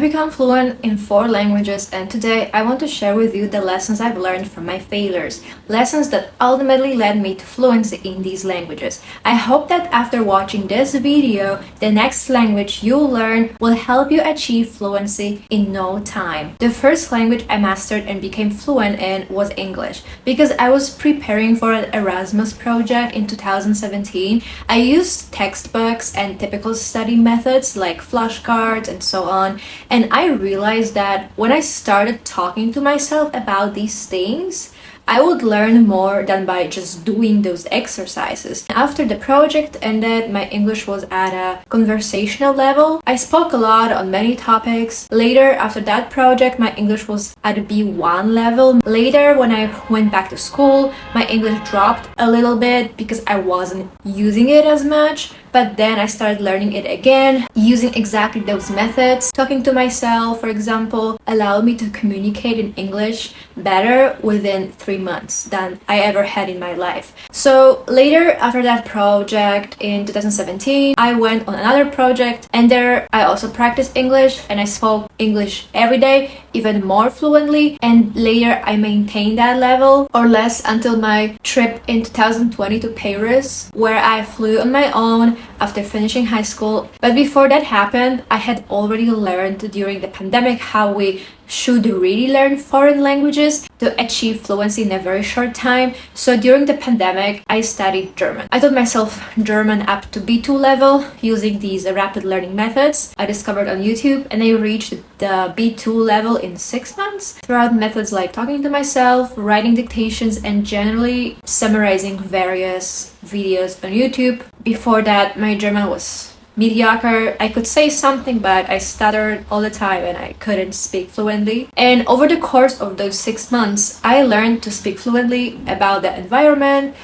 become fluent in 4 languages, and today I want to share with you the lessons I've learned from my failures, lessons that ultimately led me to fluency in these languages. I hope that after watching this video, the next language you'll learn will help you achieve fluency in no time. The first language I mastered and became fluent in was English. Because I was preparing for an Erasmus project in 2017, I used textbooks and typical study methods like flashcards and so on. And I realized that when I started talking to myself about these things, I would learn more than by just doing those exercises. After the project ended, my English was at a conversational level. I spoke a lot on many topics. Later, after that project, my English was at a B1 level. Later, when I went back to school, my English dropped a little bit because I wasn't using it as much. But then I started learning it again, using exactly those methods. Talking to myself, for example, allowed me to communicate in English better within 3 months than I ever had in my life. So later, after that project in 2017, I went on another project, and there I also practiced English and I spoke English every day, even more fluently. And later I maintained that level or less until my trip in 2020 to Paris, where I flew on my own after finishing high school. But before that happened, I had already learned during the pandemic how we should really learn foreign languages to achieve fluency in a very short time. So during the pandemic, I studied German. I taught myself German up to B2 level using these rapid learning methods I discovered on YouTube, and I reached the B2 level in 6 months throughout methods like talking to myself, writing dictations, and generally summarizing various videos on YouTube. Before that, my German was mediocre. I could say something, but I stuttered all the time and I couldn't speak fluently. And over the course of those 6 months, I learned to speak fluently about the environment,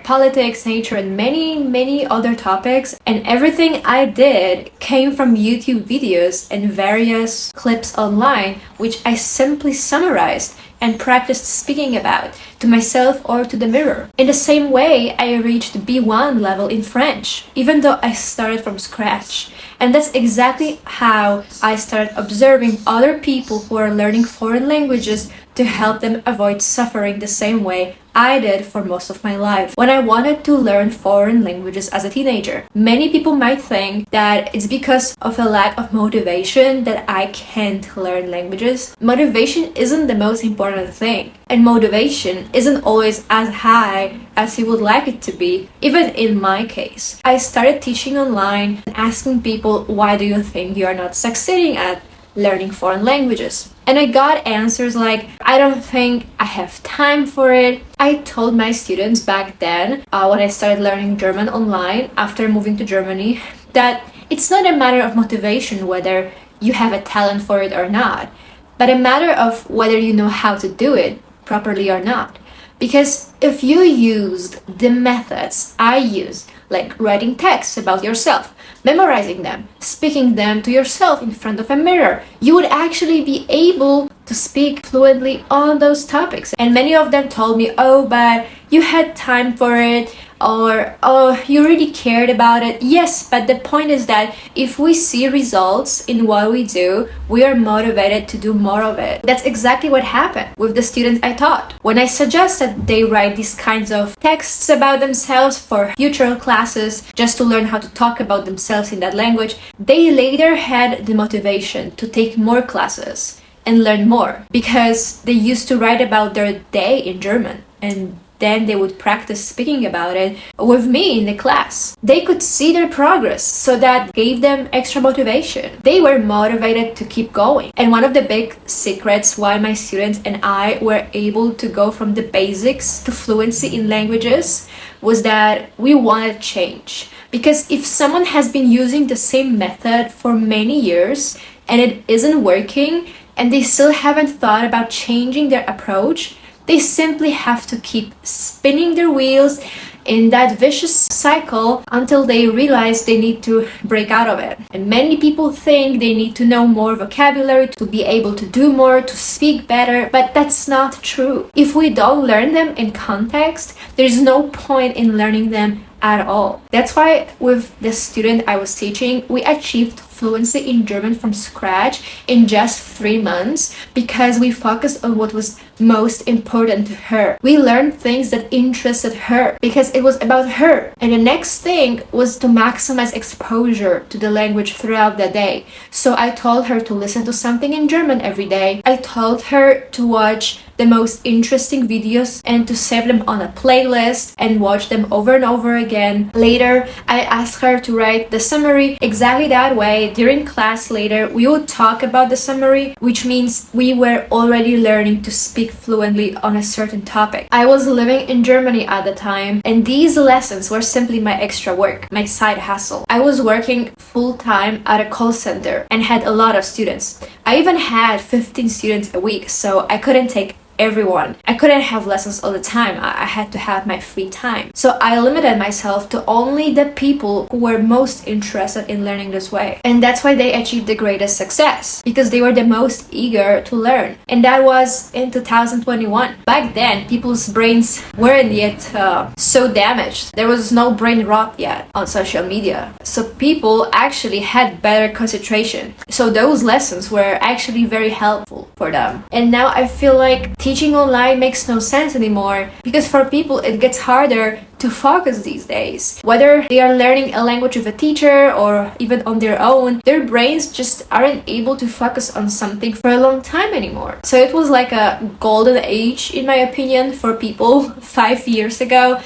politics, nature, and many other topics. And everything I did came from YouTube videos and various clips online, which I simply summarized and practiced speaking about to myself or to the mirror. In the same way, I reached B1 level in French, even though I started from scratch. And that's exactly how I started observing other people who are learning foreign languages to help them avoid suffering the same way I did for most of my life when I wanted to learn foreign languages as a teenager. Many people might think that it's because of a lack of motivation that I can't learn languages. Motivation isn't the most important thing, and motivation isn't always as high as you would like it to be. Even in my case, I started teaching online and asking people, why do you think you are not succeeding at learning foreign languages? And I got answers like, I don't think I have time for it. I told my students back then, when I started learning German online after moving to Germany, that it's not a matter of motivation whether you have a talent for it or not, but a matter of whether you know how to do it properly or not. Because if you used the methods I use, like writing texts about yourself, memorizing them, speaking them to yourself in front of a mirror, you would actually be able to speak fluently on those topics. And many of them told me, oh, but you had time for it, or oh, you really cared about it. Yes, but the point is that if we see results in what we do, we are motivated to do more of it. That's exactly what happened with the students I taught. When I suggested they write these kinds of texts about themselves for future classes just to learn how to talk about themselves in that language, they later had the motivation to take more classes and learn more because they used to write about their day in German, and then they would practice speaking about it with me in the class. They could see their progress, so that gave them extra motivation. They were motivated to keep going. And one of the big secrets why my students and I were able to go from the basics to fluency in languages was that we wanted change. Because if someone has been using the same method for many years and it isn't working, and they still haven't thought about changing their approach, they simply have to keep spinning their wheels in that vicious cycle until they realize they need to break out of it. And many people think they need to know more vocabulary to be able to do more, to speak better, but that's not true. If we don't learn them in context, there's no point in learning them at all. That's why with the student I was teaching, we achieved fluency in German from scratch in just 3 months because we focused on what was most important to her. We learned things that interested her because it was about her. And the next thing was to maximize exposure to the language throughout the day. So I told her to listen to something in German every day. I told her to watch the most interesting videos and to save them on a playlist and watch them over and over again. Later, I asked her to write the summary exactly that way. During class later, we would talk about the summary, which means we were already learning to speak fluently on a certain topic. I was living in Germany at the time, and these lessons were simply my extra work, my side hustle. I was working full-time at a call center and had a lot of students. I even had 15 students a week, so I couldn't take everyone. I couldn't have lessons all the time. I had to have my free time. So I limited myself to only the people who were most interested in learning this way. And that's why they achieved the greatest success, because they were the most eager to learn. And that was in 2021. Back then, people's brains weren't yet so damaged. There was no brain rot yet on social media. So people actually had better concentration. So those lessons were actually very helpful for them. And now I feel like teaching online makes no sense anymore because for people it gets harder to focus these days. Whether they are learning a language with a teacher or even on their own, their brains just aren't able to focus on something for a long time anymore. So it was like a golden age, in my opinion, for people 5 years ago.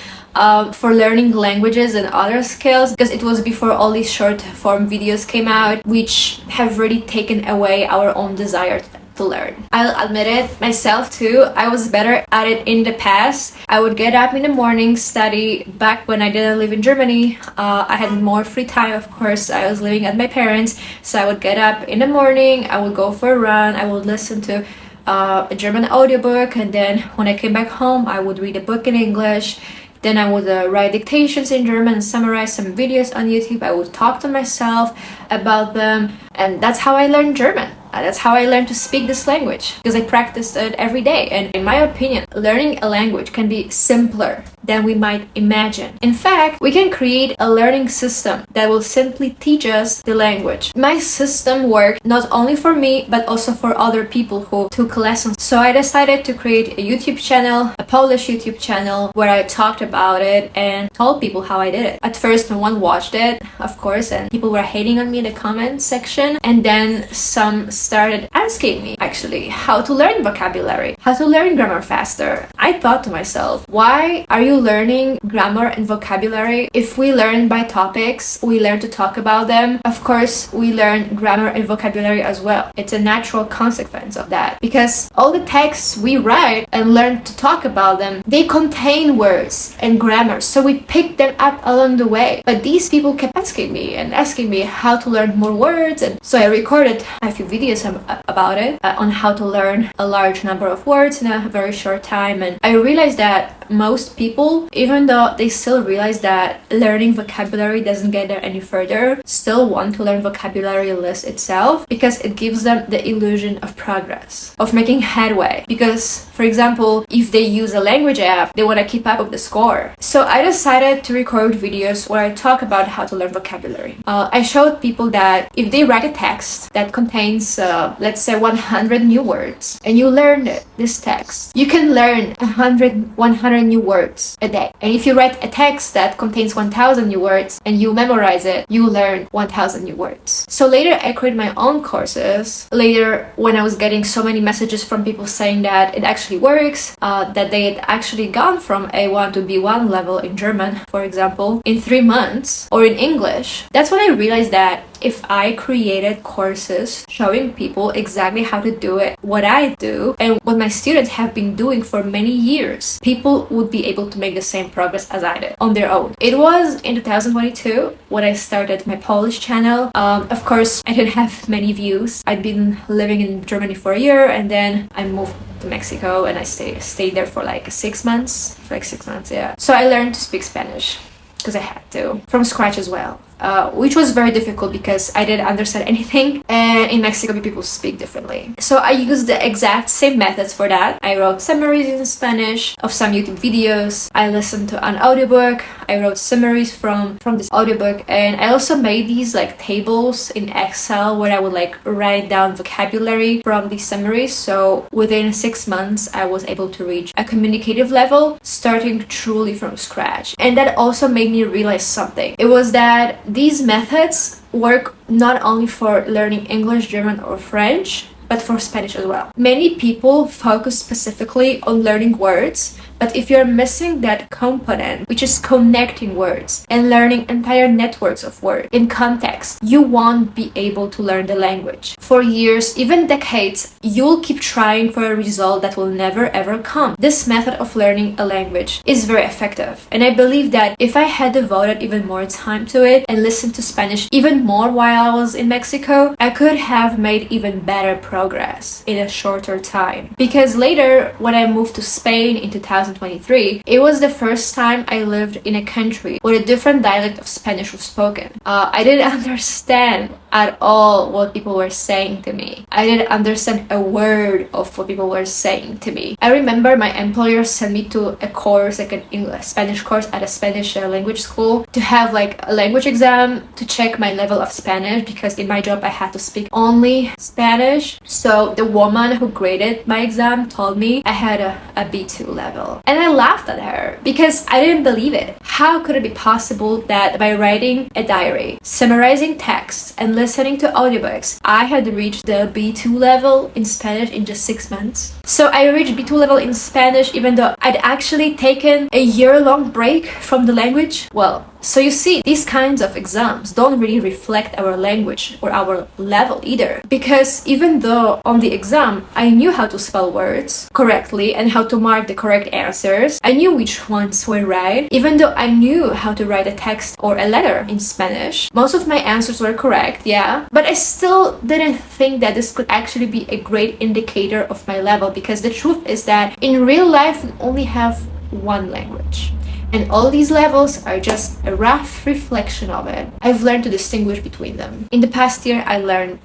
For learning languages and other skills, because it was before all these short form videos came out, which have really taken away our own desire to learn. I'll admit it myself too. I was better at it in the past. I would get up in the morning, study. Back when I didn't live in Germany, I had more free time, of course. I was living at my parents, so I would get up in the morning, I would go for a run, I would listen to a German audiobook, and then when I came back home, I would read a book in English. Then I would write dictations in German and summarize some videos on YouTube. I would talk to myself about them, and that's how I learned German. That's how I learned to speak this language, because I practiced it every day. And in my opinion, learning a language can be simpler than we might imagine. In fact, we can create a learning system that will simply teach us the language. My system worked not only for me, but also for other people who took lessons. So I decided to create a YouTube channel, a Polish YouTube channel, where I talked about it and told people how I did it. At first, no one watched it, of course, and people were hating on me in the comments section. And then some started asking me actually how to learn vocabulary, how to learn grammar faster. I thought to myself, why are you learning grammar and vocabulary? If we learn by topics, we learn to talk about them. Of course, we learn grammar and vocabulary as well. It's a natural consequence of that, because all the texts we write and learn to talk about them, they contain words and grammar, so we pick them up along the way. But these people kept asking me how to learn more words, and so I recorded a few videos about it, on how to learn a large number of words in a very short time. And I realized that most people, even though they still realize that learning vocabulary doesn't get them any further, still want to learn vocabulary list itself, because it gives them the illusion of progress, of making headway. Because, for example, if they use a language app, they want to keep up with the score. So I decided to record videos where I talk about how to learn vocabulary. I showed people that if they write a text that contains, let's say 100 new words, and you learn this text, you can learn 100 new words a day. And if you write a text that contains 1,000 new words and you memorize it, you learn 1,000 new words. So later I created my own courses. Later, when I was getting so many messages from people saying that it actually works, that they had actually gone from A1 to B1 level in German, for example, in 3 months, or in English, that's when I realized that if I created courses showing people exactly how to do it, what I do, and what my students have been doing for many years, people would be able to make the same progress as I did on their own. It was in 2022 when I started my Polish channel. Of course, I didn't have many views. I'd been living in Germany for a year, and then I moved to Mexico, and I stayed there for like 6 months. Yeah. So I learned to speak Spanish, because I had to, from scratch as well. which was very difficult because I didn't understand anything, and in Mexico people speak differently. So I used the exact same methods for that. I wrote summaries in Spanish of some YouTube videos. I listened to an audiobook. I wrote summaries from this audiobook, and I also made these like tables in Excel where I would like write down vocabulary from these summaries. So within 6 months I was able to reach a communicative level, starting truly from scratch. And that also made me realize something. It was that these methods work not only for learning English, German, or French, but for Spanish as well. Many people focus specifically on learning words, but if you're missing that component, which is connecting words and learning entire networks of words in context, you won't be able to learn the language. For years, even decades, you'll keep trying for a result that will never ever come. This method of learning a language is very effective, and I believe that if I had devoted even more time to it and listened to Spanish even more while I was in Mexico, I could have made even better progress in a shorter time. Because later, when I moved to Spain in 2023, it was the first time I lived in a country where a different dialect of Spanish was spoken. I didn't understand at all what people were saying to me. I didn't understand a word of what people were saying to me. I remember my employer sent me to a course, like an English Spanish course at a Spanish language school, to have like a language exam to check my level of Spanish, because in my job I had to speak only Spanish. So the woman who graded my exam told me I had a B2 level. And I laughed at her because I didn't believe it. How could it be possible that by writing a diary, summarizing texts, and listening to audiobooks, I had reached the B2 level in Spanish in just 6 months? So I reached B2 level in Spanish even though I'd actually taken a year-long break from the language. Well, so you see, these kinds of exams don't really reflect our language or our level either. Because even though on the exam I knew how to spell words correctly and how to mark the correct answers, I knew which ones were right, even though I knew how to write a text or a letter in Spanish. Most of my answers were correct, yeah, but I still didn't think that this could actually be a great indicator of my level, because the truth is that in real life we only have one language. And all these levels are just a rough reflection of it. I've learned to distinguish between them. In the past year, I've learned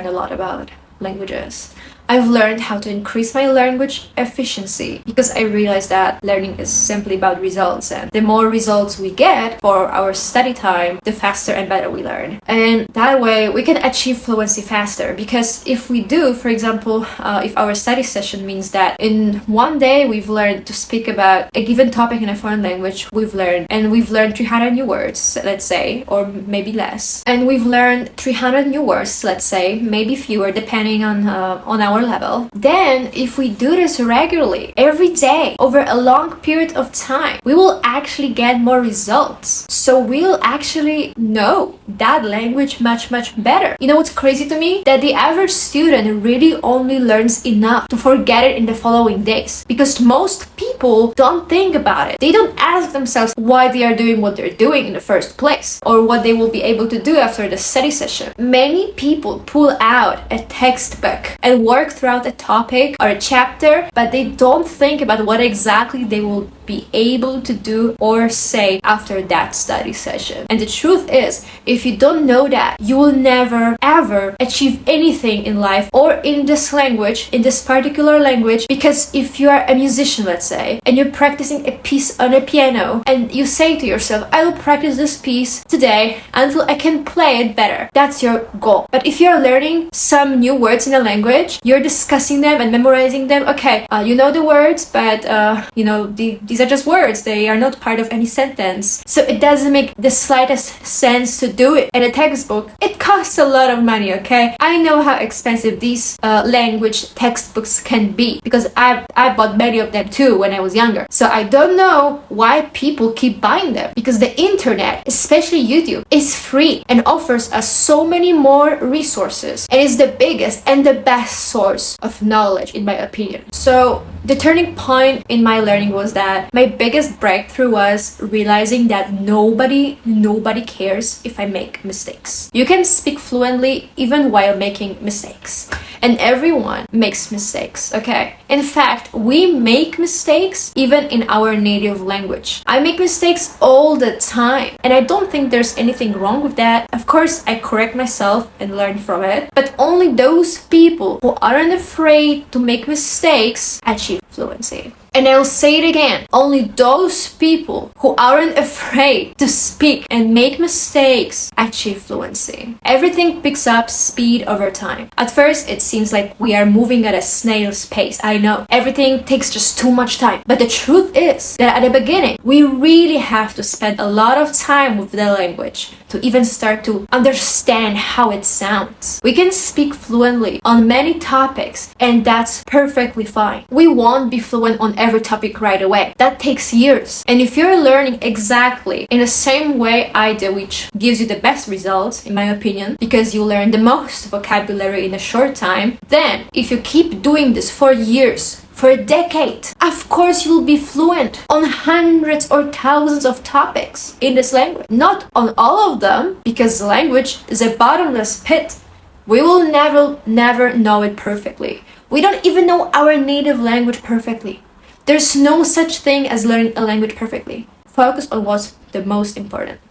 a lot about languages. I've learned how to increase my language efficiency, because I realized that learning is simply about results, and the more results we get for our study time, the faster and better we learn. And that way we can achieve fluency faster, because if we do, for example, if our study session means that in one day we've learned to speak about a given topic in a foreign language, we've learned 300 new words, let's say, or maybe less. And we've learned 300 new words, let's say, maybe fewer depending on our level. Then if we do this regularly, every day, over a long period of time, we will actually get more results. So we'll actually know that language much better. You know what's crazy to me? That the average student really only learns enough to forget it in the following days, because most people don't think about it. They don't ask themselves why they are doing what they're doing in the first place, or what they will be able to do after the study session. Many people pull out a textbook and work throughout a topic or a chapter, but they don't think about what exactly they will be able to do or say after that study session. And the truth is, if you don't know that, you will never ever achieve anything in life or in this language, in this particular language. Because if you are a musician, let's say, and you're practicing a piece on a piano, and you say to yourself, I will practice this piece today until I can play it better. That's your goal. But if you're learning some new words in a language, you're discussing them and memorizing them. Okay, you know the words, but these are just words. They are not part of any sentence. So it doesn't make the slightest sense to do it in a textbook. It costs a lot of money, okay? I know how expensive these language textbooks can be, because I bought many of them too when I was younger. So I don't know why people keep buying them, because the internet, especially YouTube, is free and offers us so many more resources, and is the biggest and the best source of knowledge, in my opinion. So The turning point in my learning was that my biggest breakthrough was realizing that nobody cares if I make mistakes. You can speak fluently even while making mistakes. And everyone makes mistakes, okay? In fact, we make mistakes even in our native language. I make mistakes all the time, and I don't think there's anything wrong with that. Of course, I correct myself and learn from it, but only those people who aren't afraid to make mistakes achieve fluency. And I'll say it again, only those people who aren't afraid to speak and make mistakes achieve fluency. Everything picks up speed over time. At first, it seems like we are moving at a snail's pace. I know, everything takes just too much time. But the truth is that at the beginning, we really have to spend a lot of time with the language to even start to understand how it sounds. We can speak fluently on many topics, and that's perfectly fine. We won't be fluent on every topic right away. That takes years. And if you're learning exactly in the same way I do, which gives you the best results, in my opinion, because you learn the most vocabulary in a short time, then if you keep doing this for years, for a decade, of course you'll be fluent on hundreds or thousands of topics in this language. Not on all of them, because the language is a bottomless pit. We will never know it perfectly. We don't even know our native language perfectly. There's no such thing as learning a language perfectly. Focus on what's the most important.